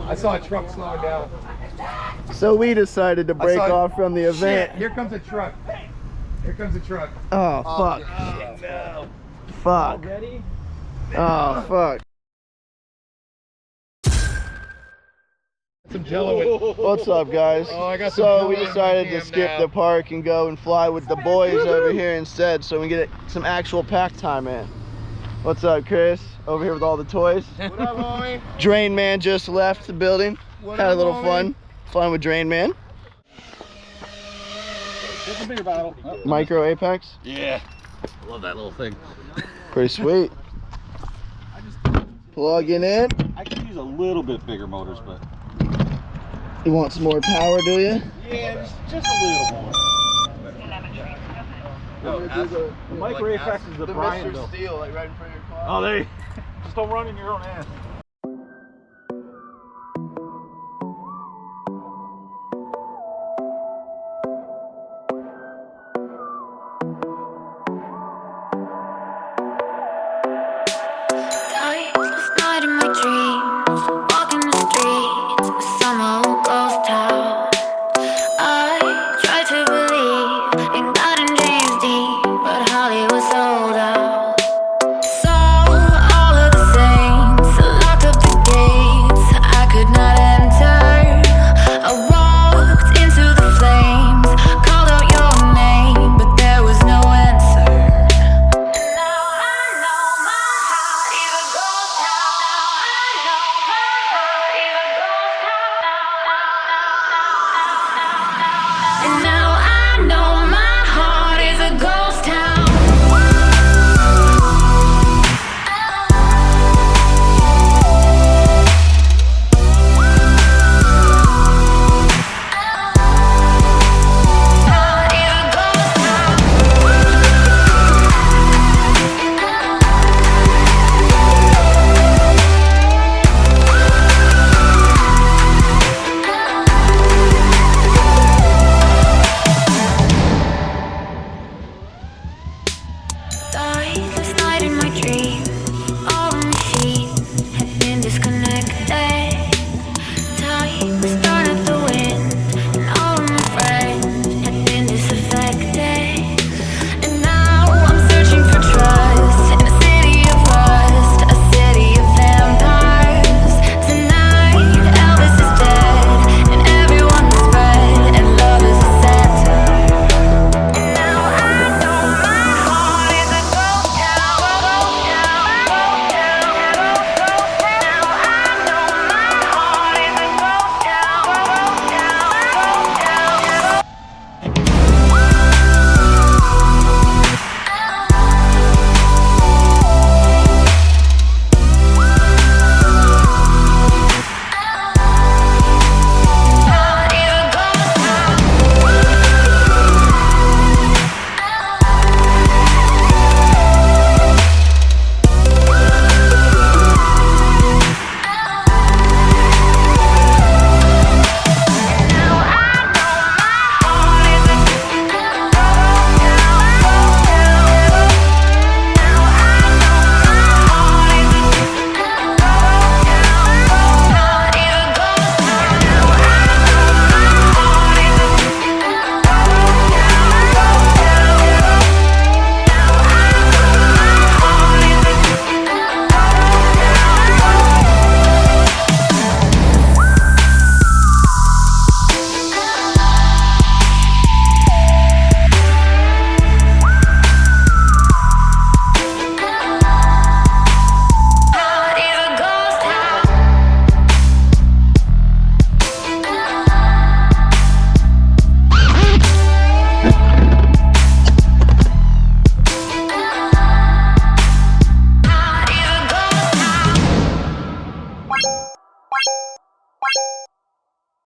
I saw a truck slowing down. So we decided to break off from the event. Shit, here comes a truck. Here comes a truck. Oh, fuck. Oh, no. Fuck. Ready? Oh, fuck. Some Jello. What's up, guys? Oh, I got some so we Jello in decided my to cam skip now. the park and go and fly with the boys over here instead, so we can get some actual pack time in. What's up, Chris? Over here with all the toys. What up, homie? Drainman just left the building. What Had a up, little homie? fun with Drainman. It's a bigger bottle. Oh. Micro Apex. Yeah. Love that little thing. Pretty sweet. Plugging in. I could use a little bit bigger motors, but You want some more power, do you? yeah, just a little more. The Micro Apex is the Brian built. Steel, like right in front of your car. Oh, there you just don't run in your own ass.